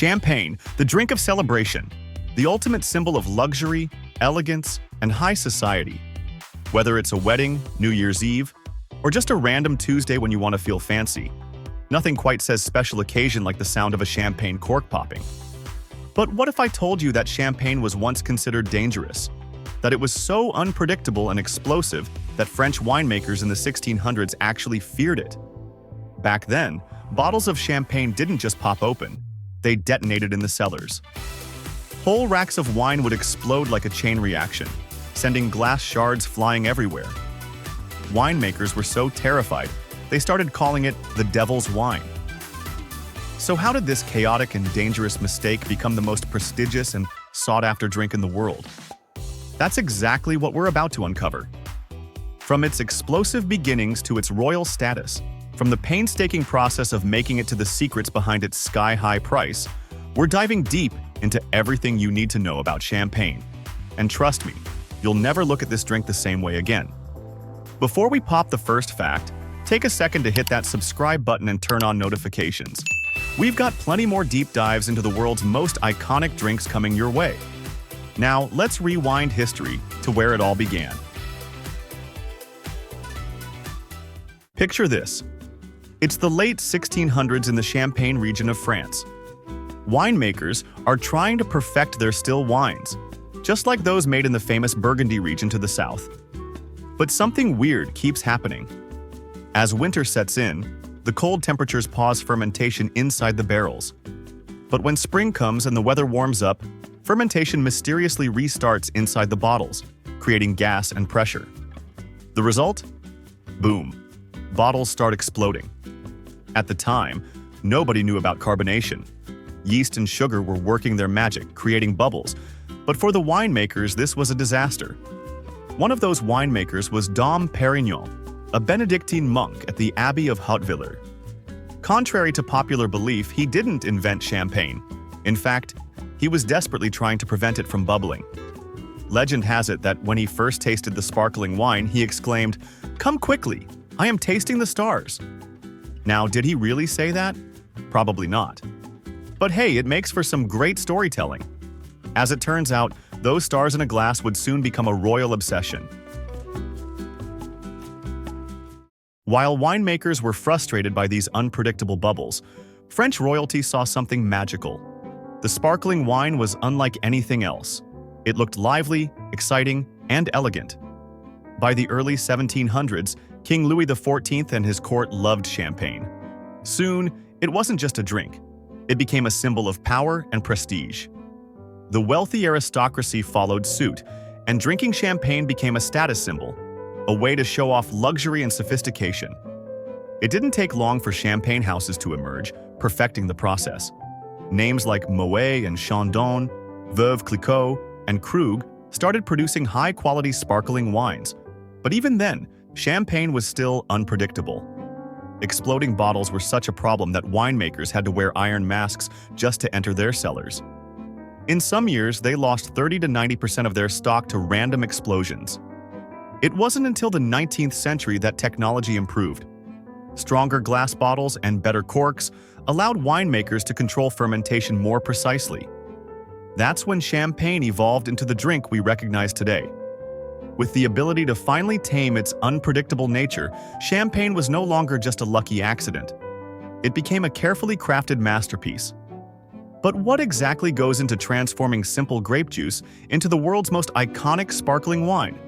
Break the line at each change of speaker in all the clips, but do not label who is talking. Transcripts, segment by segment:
Champagne, the drink of celebration, the ultimate symbol of luxury, elegance, and high society. Whether it's a wedding, New Year's Eve, or just a random Tuesday when you want to feel fancy, nothing quite says special occasion like the sound of a champagne cork popping. But what if I told you that champagne was once considered dangerous? That it was so unpredictable and explosive that French winemakers in the 1600s actually feared it? Back then, bottles of champagne didn't just pop open, they detonated in the cellars. Whole racks of wine would explode like a chain reaction, sending glass shards flying everywhere. Winemakers were so terrified, they started calling it the devil's wine. So how did this chaotic and dangerous mistake become the most prestigious and sought-after drink in the world? That's exactly what we're about to uncover. From its explosive beginnings to its royal status, from the painstaking process of making it to the secrets behind its sky-high price, we're diving deep into everything you need to know about champagne. And trust me, you'll never look at this drink the same way again. Before we pop the first fact, take a second to hit that subscribe button and turn on notifications. We've got plenty more deep dives into the world's most iconic drinks coming your way. Now, let's rewind history to where it all began. Picture this. It's the late 1600s in the Champagne region of France. Winemakers are trying to perfect their still wines, just like those made in the famous Burgundy region to the south. But something weird keeps happening. As winter sets in, the cold temperatures pause fermentation inside the barrels. But when spring comes and the weather warms up, fermentation mysteriously restarts inside the bottles, creating gas and pressure. The result? Boom. Bottles start exploding. At the time, nobody knew about carbonation. Yeast and sugar were working their magic, creating bubbles. But for the winemakers, this was a disaster. One of those winemakers was Dom Perignon, a Benedictine monk at the Abbey of Hautevillers. Contrary to popular belief, he didn't invent champagne. In fact, he was desperately trying to prevent it from bubbling. Legend has it that when he first tasted the sparkling wine, he exclaimed, "Come quickly, I am tasting the stars." Now, did he really say that? Probably not. But hey, it makes for some great storytelling. As it turns out, those stars in a glass would soon become a royal obsession. While winemakers were frustrated by these unpredictable bubbles, French royalty saw something magical. The sparkling wine was unlike anything else. It looked lively, exciting, and elegant. By the early 1700s, King Louis XIV and his court loved champagne. Soon, it wasn't just a drink. It became a symbol of power and prestige. The wealthy aristocracy followed suit, and drinking champagne became a status symbol, a way to show off luxury and sophistication. It didn't take long for champagne houses to emerge, perfecting the process. Names like Moet and Chandon, Veuve Clicquot, and Krug started producing high-quality sparkling wines. But even then, champagne was still unpredictable. Exploding bottles were such a problem that winemakers had to wear iron masks just to enter their cellars. In some years, they lost 30 to 90% of their stock to random explosions. It wasn't until the 19th century that technology improved. Stronger glass bottles and better corks allowed winemakers to control fermentation more precisely. That's when champagne evolved into the drink we recognize today. With the ability to finally tame its unpredictable nature, champagne was no longer just a lucky accident. It became a carefully crafted masterpiece. But what exactly goes into transforming simple grape juice into the world's most iconic sparkling wine?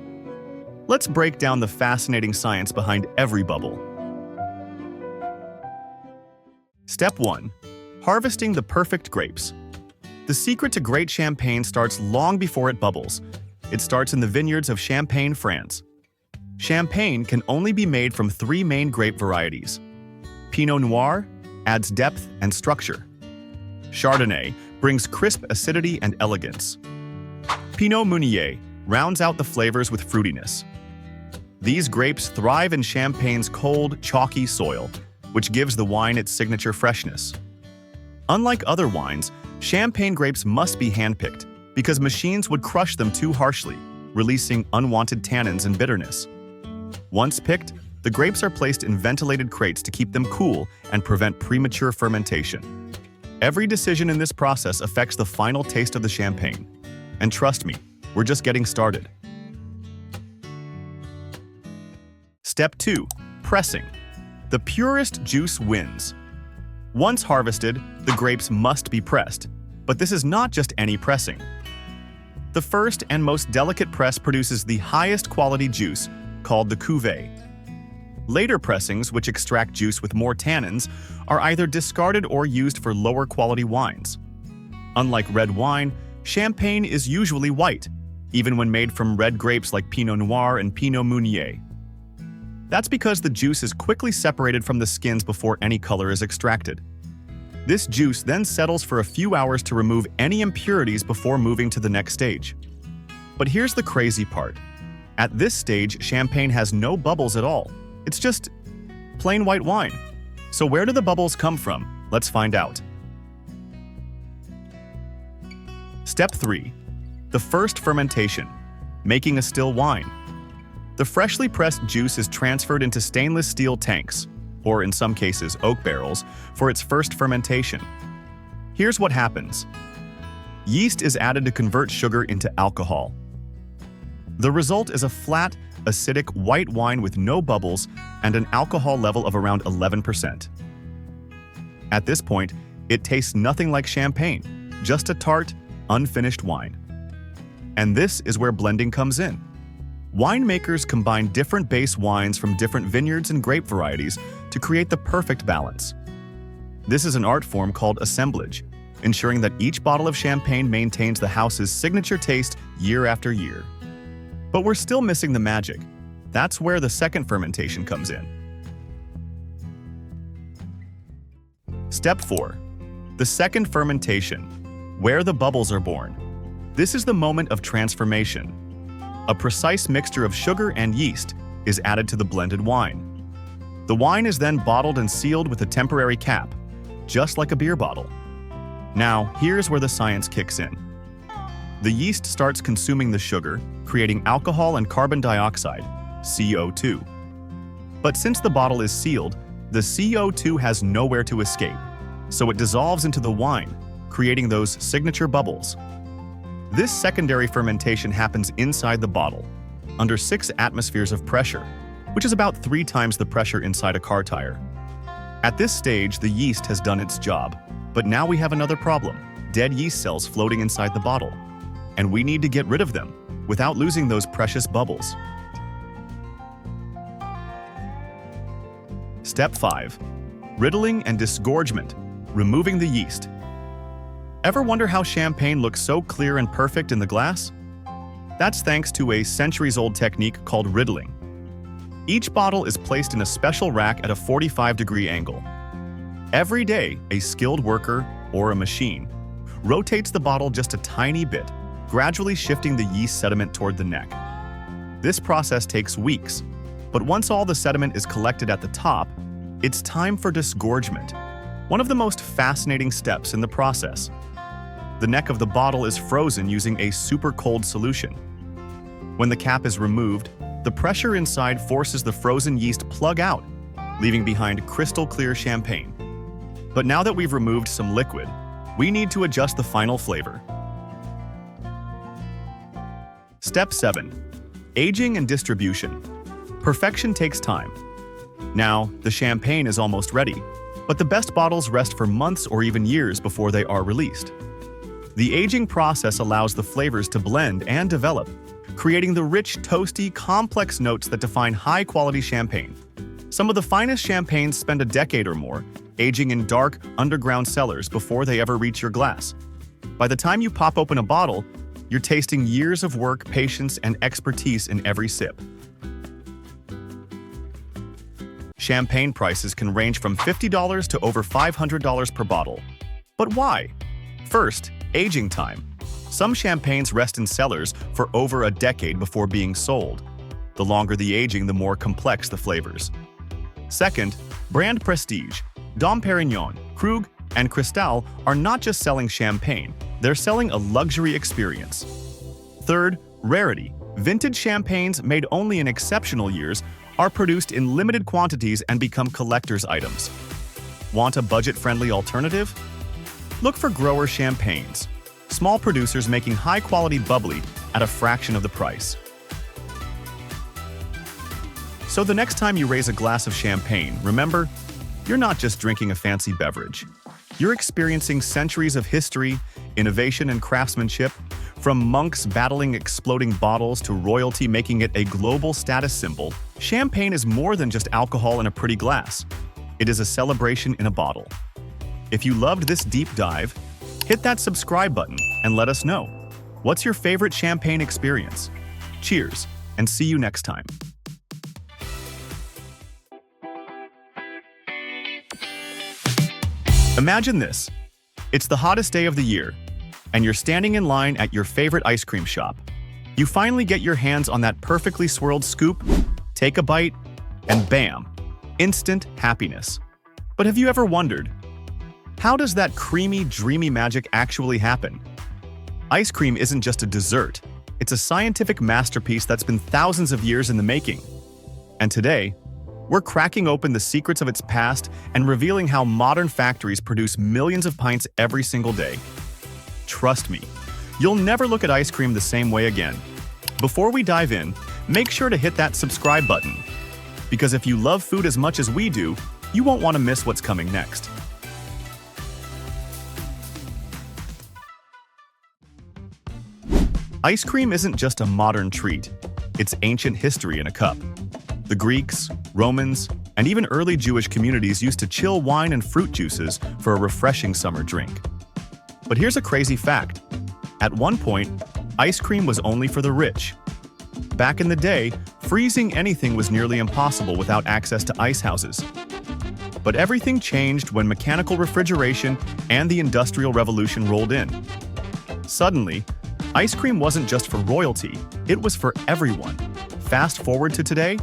Let's break down the fascinating science behind every bubble. Step 1. Harvesting the perfect grapes. The secret to great champagne starts long before it bubbles. It starts in the vineyards of Champagne, France. Champagne can only be made from 3 main grape varieties. Pinot Noir adds depth and structure. Chardonnay brings crisp acidity and elegance. Pinot Meunier rounds out the flavors with fruitiness. These grapes thrive in Champagne's cold, chalky soil, which gives the wine its signature freshness. Unlike other wines, Champagne grapes must be handpicked because machines would crush them too harshly, releasing unwanted tannins and bitterness. Once picked, the grapes are placed in ventilated crates to keep them cool and prevent premature fermentation. Every decision in this process affects the final taste of the champagne. And trust me, we're just getting started. Step 2. Pressing. The purest juice wins. Once harvested, the grapes must be pressed, but this is not just any pressing. The first and most delicate press produces the highest quality juice, called the cuvée. Later pressings, which extract juice with more tannins, are either discarded or used for lower quality wines. Unlike red wine, champagne is usually white, even when made from red grapes like Pinot Noir and Pinot Meunier. That's because the juice is quickly separated from the skins before any color is extracted. This juice then settles for a few hours to remove any impurities before moving to the next stage. But here's the crazy part. At this stage, champagne has no bubbles at all. It's just plain white wine. So where do the bubbles come from? Let's find out. Step 3. The first fermentation, making a still wine. The freshly pressed juice is transferred into stainless steel tanks, or in some cases oak barrels, for its first fermentation. Here's what happens. Yeast is added to convert sugar into alcohol. The result is a flat, acidic white wine with no bubbles and an alcohol level of around 11%. At this point, it tastes nothing like champagne, just a tart, unfinished wine. And this is where blending comes in. Winemakers combine different base wines from different vineyards and grape varieties to create the perfect balance. This is an art form called assemblage, ensuring that each bottle of champagne maintains the house's signature taste year after year. But we're still missing the magic. That's where the second fermentation comes in. Step 4. The second fermentation, where the bubbles are born. This is the moment of transformation. A precise mixture of sugar and yeast is added to the blended wine. The wine is then bottled and sealed with a temporary cap, just like a beer bottle. Now, here's where the science kicks in. The yeast starts consuming the sugar, creating alcohol and carbon dioxide, CO2. But since the bottle is sealed, the CO2 has nowhere to escape, so it dissolves into the wine, creating those signature bubbles. This secondary fermentation happens inside the bottle, under 6 atmospheres of pressure, which is about 3 times the pressure inside a car tire. At this stage, the yeast has done its job, but now we have another problem: dead yeast cells floating inside the bottle. And we need to get rid of them without losing those precious bubbles. Step 5. Riddling and disgorgement, removing the yeast. Ever wonder how champagne looks so clear and perfect in the glass? That's thanks to a centuries-old technique called riddling. Each bottle is placed in a special rack at a 45-degree angle. Every day, a skilled worker, or a machine, rotates the bottle just a tiny bit, gradually shifting the yeast sediment toward the neck. This process takes weeks, but once all the sediment is collected at the top, it's time for disgorgement, one of the most fascinating steps in the process. The neck of the bottle is frozen using a super cold solution. When the cap is removed, the pressure inside forces the frozen yeast plug out, leaving behind crystal clear champagne. But now that we've removed some liquid, we need to adjust the final flavor. Step 7. Aging and distribution. Perfection takes time. Now, the champagne is almost ready, but the best bottles rest for months or even years before they are released. The aging process allows the flavors to blend and develop, creating the rich, toasty, complex notes that define high-quality champagne. Some of the finest champagnes spend a decade or more, aging in dark, underground cellars before they ever reach your glass. By the time you pop open a bottle, you're tasting years of work, patience, and expertise in every sip. Champagne prices can range from $50 to over $500 per bottle. But why? First, aging time. Some champagnes rest in cellars for over a decade before being sold. The longer the aging, the more complex the flavors. Second, brand prestige. Dom Perignon, Krug, and Cristal are not just selling champagne, they're selling a luxury experience. Third, rarity. Vintage champagnes made only in exceptional years are produced in limited quantities and become collector's items. Want a budget-friendly alternative? Look for grower champagnes, small producers making high-quality bubbly at a fraction of the price. So the next time you raise a glass of champagne, remember, you're not just drinking a fancy beverage. You're experiencing centuries of history, innovation, and craftsmanship, from monks battling exploding bottles to royalty making it a global status symbol. Champagne is more than just alcohol in a pretty glass. It is a celebration in a bottle. If you loved this deep dive, hit that subscribe button and let us know. What's your favorite champagne experience? Cheers, and see you next time. Imagine this. It's the hottest day of the year, and you're standing in line at your favorite ice cream shop. You finally get your hands on that perfectly swirled scoop, take a bite, and bam, instant happiness. But have you ever wondered, how does that creamy, dreamy magic actually happen? Ice cream isn't just a dessert. It's a scientific masterpiece that's been thousands of years in the making. And today, we're cracking open the secrets of its past and revealing how modern factories produce millions of pints every single day. Trust me, you'll never look at ice cream the same way again. Before we dive in, make sure to hit that subscribe button, because if you love food as much as we do, you won't want to miss what's coming next. Ice cream isn't just a modern treat, it's ancient history in a cup. The Greeks, Romans, and even early Jewish communities used to chill wine and fruit juices for a refreshing summer drink. But here's a crazy fact. At one point, ice cream was only for the rich. Back in the day, freezing anything was nearly impossible without access to ice houses. But everything changed when mechanical refrigeration and the Industrial Revolution rolled in. Suddenly, ice cream wasn't just for royalty, it was for everyone. Fast forward to today,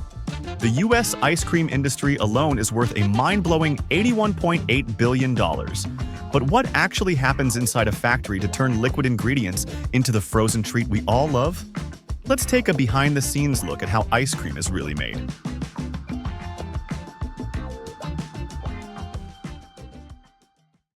the US ice cream industry alone is worth a mind-blowing $81.8 billion. But what actually happens inside a factory to turn liquid ingredients into the frozen treat we all love? Let's take a behind-the-scenes look at how ice cream is really made.